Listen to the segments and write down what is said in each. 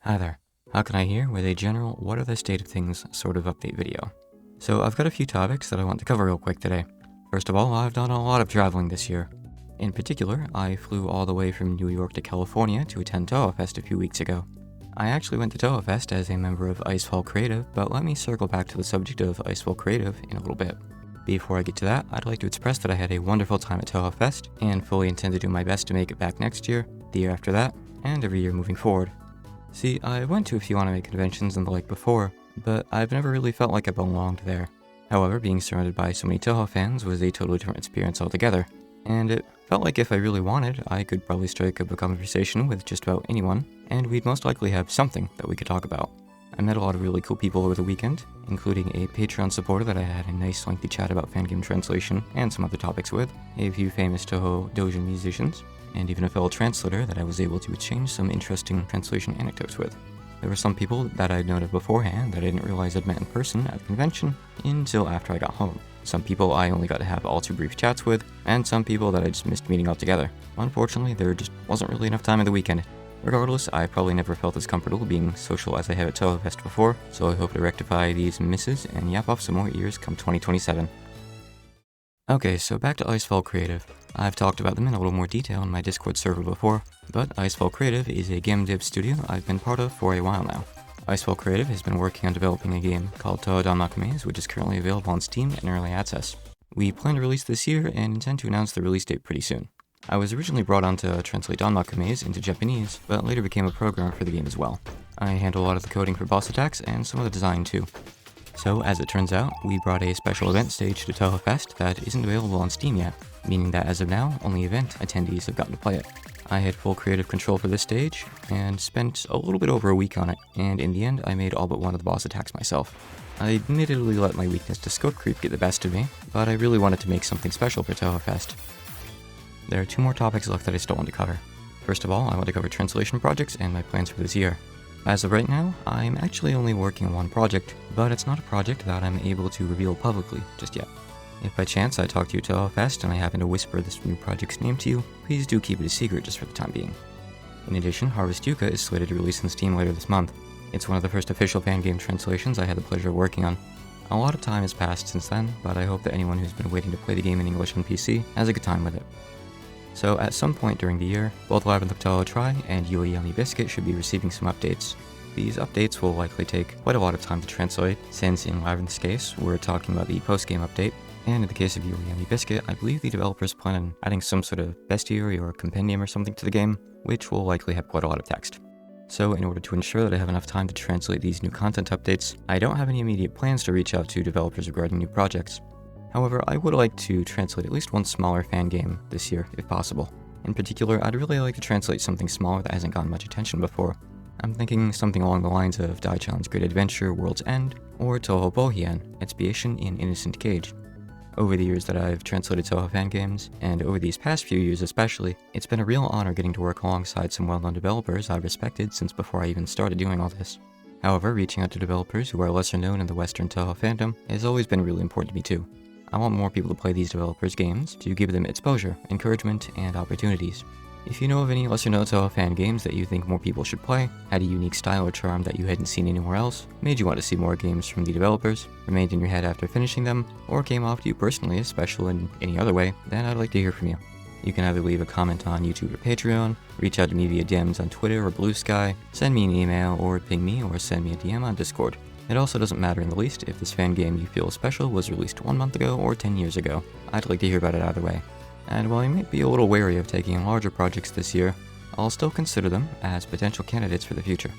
Hi there, how can I here with a general what are the state of things sort of update video. So I've got a few topics that I want to cover real quick today. First of all, I've done a lot of traveling this year. In particular, I flew all the way from New York to California to attend Touhou Fest a few weeks ago. I actually went to Touhou Fest as a member of Icefall Creative, but let me circle back to the subject of Icefall Creative in a little bit. Before I get to that, I'd like to express that I had a wonderful time at Touhou Fest, and fully intend to do my best to make it back next year, the year after that, and every year moving forward. See, I went to a few anime conventions and the like before, but I've never really felt like I belonged there. However, being surrounded by so many Touhou fans was a totally different experience altogether, and it felt like if I really wanted, I could probably strike up a conversation with just about anyone, and we'd most likely have something that we could talk about. I met a lot of really cool people over the weekend, including a Patreon supporter that I had a nice lengthy chat about fangame translation and some other topics with, a few famous Touhou doujin musicians, and even a fellow translator that I was able to exchange some interesting translation anecdotes with. There were some people that I'd known of beforehand that I didn't realize I'd met in person at the convention until after I got home. Some people I only got to have all too brief chats with, and some people that I just missed meeting altogether. Unfortunately, there just wasn't really enough time in the weekend. Regardless, I probably never felt as comfortable being social as I have at Touhou Fest before, so I hope to rectify these misses and yap off some more ears come 2027. Okay, so back to Icefall Creative. I've talked about them in a little more detail in my Discord server before, but Icefall Creative is a game dev studio I've been part of for a while now. Icefall Creative has been working on developing a game called Touhou Danmaku Maze, which is currently available on Steam in early access. We plan to release this year and intend to announce the release date pretty soon. I was originally brought on to translate Danmaku Maze into Japanese, but later became a programmer for the game as well. I handle a lot of the coding for boss attacks and some of the design too. So, as it turns out, we brought a special event stage to Touhou Fest that isn't available on Steam yet, meaning that as of now, only event attendees have gotten to play it. I had full creative control for this stage, and spent a little bit over a week on it, and in the end, I made all but one of the boss attacks myself. I admittedly let my weakness to scope creep get the best of me, but I really wanted to make something special for Touhou Fest. There are two more topics left that I still want to cover. First of all, I want to cover translation projects and my plans for this year. As of right now, I'm actually only working on one project, but it's not a project that I'm able to reveal publicly just yet. If by chance I talk to you at Touhou Fest and I happen to whisper this new project's name to you, please do keep it a secret just for the time being. In addition, Harvest Yuka is slated to release on Steam later this month. It's one of the first official fangame translations I had the pleasure of working on. A lot of time has passed since then, but I hope that anyone who's been waiting to play the game in English on PC has a good time with it. So at some point during the year, both Labyrinth of Touhou Tri and Yui Yummy Biscuit should be receiving some updates. These updates will likely take quite a lot of time to translate, since in Labyrinth's case, we're talking about the post-game update, and in the case of Yui Yummy Biscuit, I believe the developers plan on adding some sort of bestiary or compendium or something to the game, which will likely have quite a lot of text. So in order to ensure that I have enough time to translate these new content updates, I don't have any immediate plans to reach out to developers regarding new projects. However, I would like to translate at least one smaller fan game this year, if possible. In particular, I'd really like to translate something smaller that hasn't gotten much attention before. I'm thinking something along the lines of Daichan's Great Adventure World's End, or Touhou Bohien, Expiation in Innocent Cage. Over the years that I've translated Touhou fan games, and over these past few years especially, it's been a real honor getting to work alongside some well-known developers I've respected since before I even started doing all this. However, reaching out to developers who are lesser known in the Western Touhou fandom has always been really important to me too. I want more people to play these developers' games, to give them exposure, encouragement, and opportunities. If you know of any lesser-known Touhou fan games that you think more people should play, had a unique style or charm that you hadn't seen anywhere else, made you want to see more games from the developers, remained in your head after finishing them, or came off to you personally as special in any other way, then I'd like to hear from you. You can either leave a comment on YouTube or Patreon, reach out to me via DMs on Twitter or Blue Sky, send me an email, or ping me or send me a DM on Discord. It also doesn't matter in the least if this fan game you feel is special was released 1 month ago or 10 years ago. I'd like to hear about it either way. And while I might be a little wary of taking on larger projects this year, I'll still consider them as potential candidates for the future.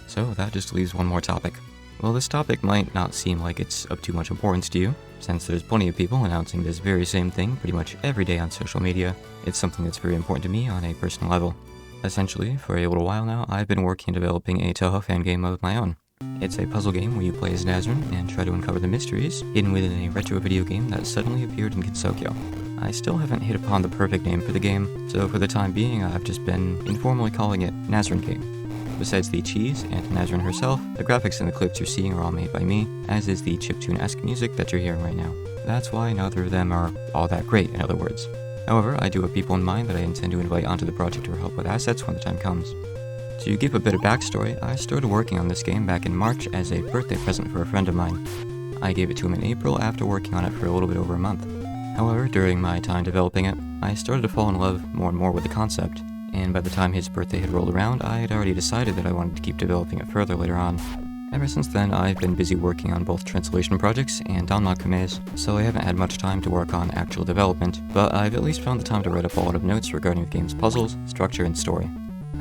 So that just leaves one more topic. Well, this topic might not seem like it's of too much importance to you, since there's plenty of people announcing this very same thing pretty much every day on social media. It's something that's very important to me on a personal level. Essentially, for a little while now, I've been working on developing a Touhou fan game of my own. It's a puzzle game where you play as Nazrin and try to uncover the mysteries hidden within a retro video game that suddenly appeared in Kinsokyo. I still haven't hit upon the perfect name for the game, so for the time being I've just been informally calling it Nazrin Game. Besides the cheese and Nazrin herself, the graphics in the clips you're seeing are all made by me, as is the chiptune-esque music that you're hearing right now. That's why neither of them are all that great, in other words. However, I do have people in mind that I intend to invite onto the project to help with assets when the time comes. To give a bit of backstory, I started working on this game back in March as a birthday present for a friend of mine. I gave it to him in April after working on it for a little bit over a month. However, during my time developing it, I started to fall in love more and more with the concept, and by the time his birthday had rolled around, I had already decided that I wanted to keep developing it further later on. Ever since then, I've been busy working on both translation projects and Danmakumes, so I haven't had much time to work on actual development, but I've at least found the time to write up a lot of notes regarding the game's puzzles, structure, and story.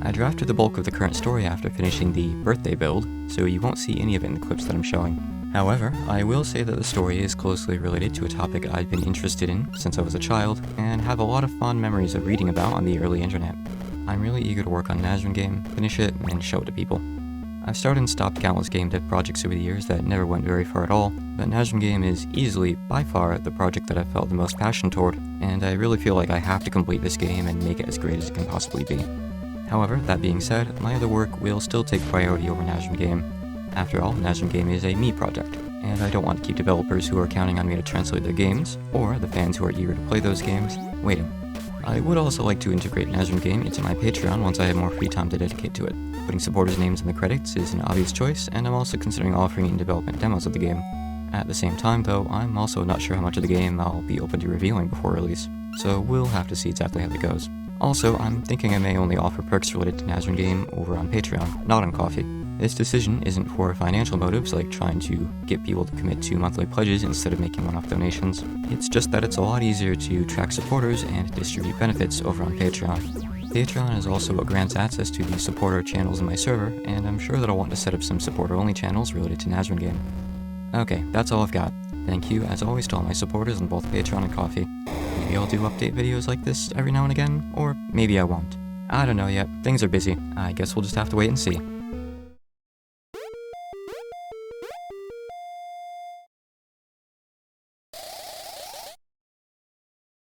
I drafted the bulk of the current story after finishing the birthday build, so you won't see any of it in the clips that I'm showing. However, I will say that the story is closely related to a topic I've been interested in since I was a child, and have a lot of fond memories of reading about on the early internet. I'm really eager to work on Nazrim Game, finish it, and show it to people. I've started and stopped countless game dev projects over the years that never went very far at all, but Nazrim Game is easily, by far, the project that I've felt the most passion toward, and I really feel like I have to complete this game and make it as great as it can possibly be. However, that being said, my other work will still take priority over Nazrim Game. After all, Nazrim Game is a me project, and I don't want to keep developers who are counting on me to translate their games, or the fans who are eager to play those games, waiting. I would also like to integrate Nazrim Game into my Patreon once I have more free time to dedicate to it. Putting supporters' names in the credits is an obvious choice, and I'm also considering offering in-development demos of the game. At the same time, though, I'm also not sure how much of the game I'll be open to revealing before release, so we'll have to see exactly how that goes. Also, I'm thinking I may only offer perks related to Nazrim Game over on Patreon, not on Ko-fi. This decision isn't for financial motives like trying to get people to commit to monthly pledges instead of making one-off donations. It's just that it's a lot easier to track supporters and distribute benefits over on Patreon. Patreon is also what grants access to the supporter channels in my server, and I'm sure that I'll want to set up some supporter-only channels related to Nazrim Game. Okay, that's all I've got. Thank you, as always, to all my supporters on both Patreon and Ko-fi. Maybe I'll do update videos like this every now and again, or maybe I won't. I don't know yet. Things are busy. I guess we'll just have to wait and see.